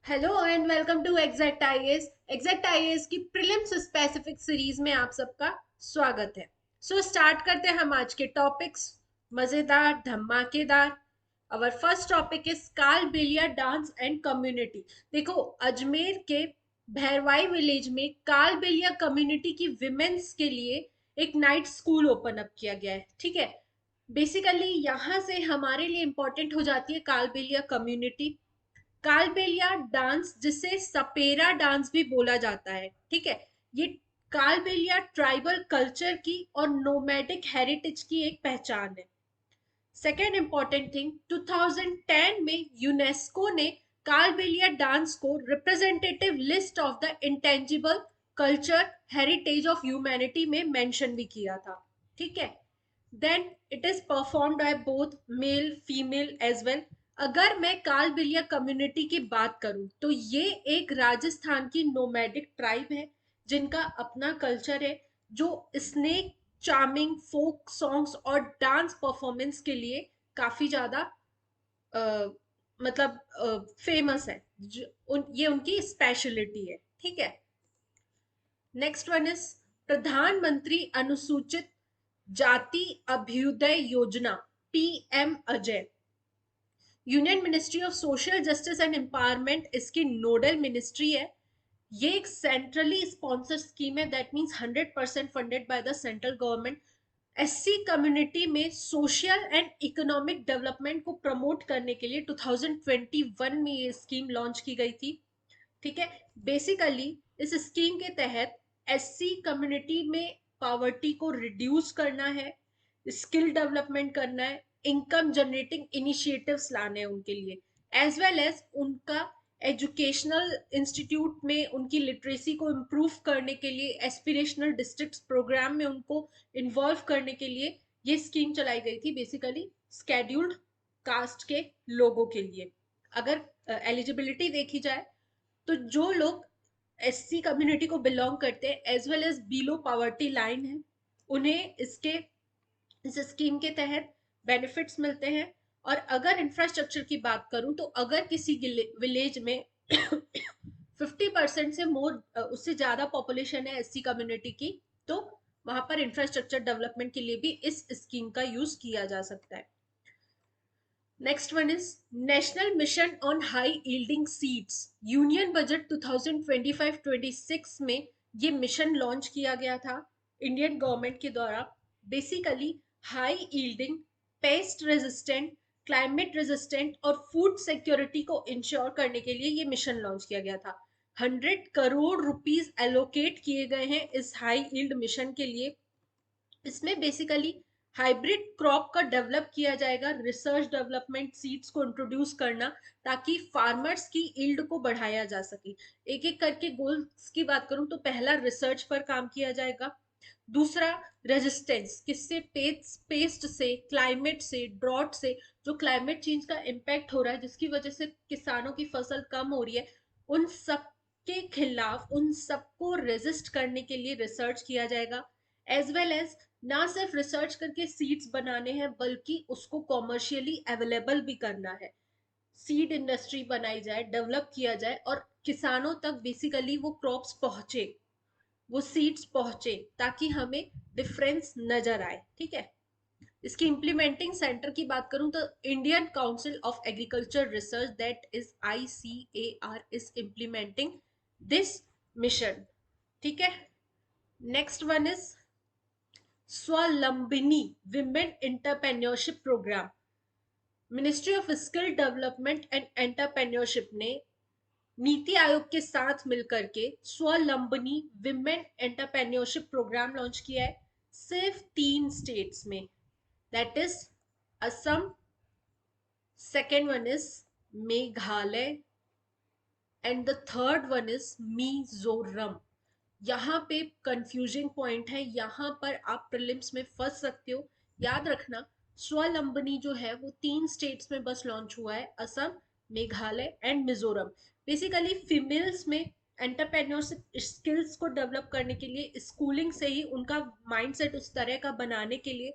Hello and welcome to exact IAS. Exact IAS की prelims specific series में आप सबका स्वागत है। स्टार्ट करते हैं हम आज के टॉपिक्स, मजेदार धमाकेदार। Our first topic is Kalbelia dance and community. देखो, अजमेर के भैरवाई विलेज में कालबेलिया कम्युनिटी की विमेन्स के लिए एक नाइट स्कूल ओपन अप किया गया है। ठीक है, बेसिकली यहाँ से हमारे लिए इंपॉर्टेंट हो जाती है कालबेलिया कम्युनिटी। कालबेलिया डांस, जिसे सपेरा डांस भी बोला जाता है, ठीक है, ये कालबेलिया ट्राइबल कल्चर की और नोमैडिक हेरिटेज की एक पहचान है। सेकेंड इंपॉर्टेंट थिंग, 2010 में यूनेस्को ने कालबेलिया डांस को representative list of the intangible culture heritage of humanity में मेंशन भी किया था। ठीक है, then it is performed by both male female as well. अगर मैं कालबेलिया कम्युनिटी की बात करूं तो ये एक राजस्थान की नोमैडिक ट्राइब है जिनका अपना कल्चर है, जो स्नेक चार्मिंग फोक सॉन्ग्स और डांस परफॉर्मेंस के लिए काफी ज्यादा मतलब फेमस है। ये उनकी स्पेशलिटी है। ठीक है, नेक्स्ट वन इज प्रधानमंत्री अनुसूचित जाति अभ्युदय योजना, PM Ajay. Union ministry of social justice and empowerment इसकी नोडल मिनिस्ट्री है। ये एक सेंट्रली स्पॉन्सर्ड स्कीम है, that means 100% funded by the central government. SC community में सोशल एंड इकोनॉमिक डेवलपमेंट को प्रमोट करने के लिए 2021 में ये स्कीम लॉन्च की गई थी। ठीक है, बेसिकली इस स्कीम के तहत एससी कम्युनिटी में पॉवर्टी को रिड्यूस करना है, स्किल डेवलपमेंट करना है, इनकम जनरेटिंग इनिशिएटिव्स लाने हैं उनके लिए, एज वेल एज उनका एजुकेशनल इंस्टीट्यूट में उनकी लिटरेसी को इम्प्रूव करने के लिए, एस्पिरेशनल डिस्ट्रिक्ट प्रोग्राम में उनको इन्वॉल्व करने के लिए ये स्कीम चलाई गई थी, बेसिकली स्केड्यूल्ड कास्ट के लोगों के लिए। अगर एलिजिबिलिटी देखी जाए तो जो लोग एससी कम्युनिटी को बिलोंग करते हैं as well as below poverty line है, उन्हें इस स्कीम के तहत बेनिफिट्स मिलते हैं। और अगर इंफ्रास्ट्रक्चर की बात करूं तो अगर किसी विलेज में 50% से मोर, उससे ज्यादा पॉपुलेशन है एससी कम्युनिटी की, तो वहां पर इंफ्रास्ट्रक्चर डेवलपमेंट के लिए भी इस स्कीम का यूज किया जा सकता है। Next one is national mission on high yielding seeds. Union budget 2025-26 में ये मिशन लॉन्च किया गया था इंडियन गवर्नमेंट के द्वारा। Basically high yielding, pest resistant, climate resistant और फूड सिक्योरिटी को इंश्योर करने के लिए ये मिशन लॉन्च किया गया था। 100 करोड़ रुपीस एलोकेट किए गए हैं इस हाई यील्ड मिशन के लिए। इसमें बेसिकली हाइब्रिड क्रॉप का डेवलप किया जाएगा, रिसर्च डेवलपमेंट, सीड्स को इंट्रोड्यूस करना, ताकि फार्मर्स की यील्ड को बढ़ाया जा सके। एक एक करके गोल्स की बात करूं तो पहला रिसर्च पर काम किया जाएगा, दूसरा रेजिस्टेंस, किससे, पेस्ट से, क्लाइमेट से, ड्रॉट से, जो क्लाइमेट चेंज का इम्पैक्ट हो रहा है जिसकी वजह से किसानों की फसल कम हो रही है, उन सब के खिलाफ, उन सबको रेजिस्ट करने के लिए रिसर्च किया जाएगा। एज वेल एज ना सिर्फ रिसर्च करके सीड्स बनाने हैं बल्कि उसको कॉमर्शियली अवेलेबल भी करना है। सीड इंडस्ट्री बनाई जाए, डेवलप किया जाए और किसानों तक बेसिकली वो क्रॉप्स पहुंचे, वो सीड्स पहुंचे, ताकि हमें डिफरेंस नजर आए। ठीक है, इसकी इम्प्लीमेंटिंग सेंटर की बात करूं तो Indian Council of Agriculture Research, that is ICAR, is implementing this mission. ठीक है, next one is Swavalambini women entrepreneurship programme. Ministry of Skill Development and Entrepreneurship ने नीति आयोग के साथ मिलकर के Swavalambini women entrepreneurship programme launch किया है, सिर्फ 3 स्टेट्स में, that is Assam, second one is Meghalaya and the third one is Mizoram. यहाँ पे कंफ्यूजिंग पॉइंट है, यहाँ पर आप प्रीलिम्स में फंस सकते हो। याद रखना, स्वावलंबनी जो है वो 3 स्टेट्स में बस लॉन्च हुआ है, Assam, Meghalaya and Mizoram. Basically females में एंटरप्रेन्योरशिप स्किल्स को डेवलप करने के लिए स्कूलिंग से ही उनका माइंडसेट उस तरह का बनाने के लिए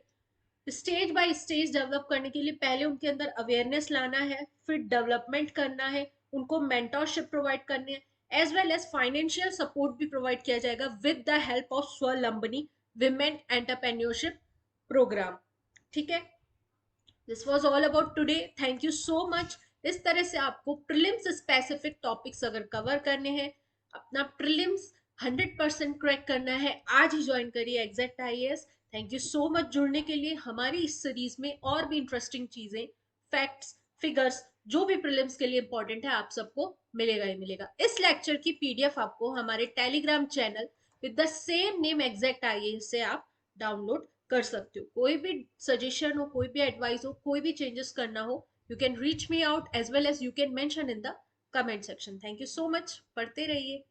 स्टेज बाय स्टेज डेवलप करने के लिए पहले उनके अंदर अवेयरनेस लाना है, फिर डेवलपमेंट करना है, उनको मेंटरशिप प्रोवाइड करनी है, as well as financial support भी प्रोवाइड किया जाएगा with the help of Swavalambini women entrepreneurship programme. ठीक है, this was all about today, thank you so much. इस तरह से आपको प्रीलिम्स स्पेसिफिक टॉपिक्स अगर कवर करने हैं, अपना प्रीलिम्स 100% क्रैक करना है, आज ही ज्वाइन करिए Exact IAS. Thank you so much जुड़ने के लिए। हमारी इस सीरीज में और भी इंटरेस्टिंग चीजें, फैक्ट्स, फिगर्स, जो भी प्रीलिम्स के लिए इंपॉर्टेंट है, आप सबको मिलेगा ही मिलेगा। इस लेक्चर की पीडीएफ आपको हमारे Telegram channel with the same name exact IAS से आप डाउनलोड कर सकते हो। कोई भी सजेशन हो, कोई भी एडवाइस हो, कोई भी चेंजेस करना हो, you can reach me out as well as you can mention in the comment section. Thank you so much, पढ़ते रहिए।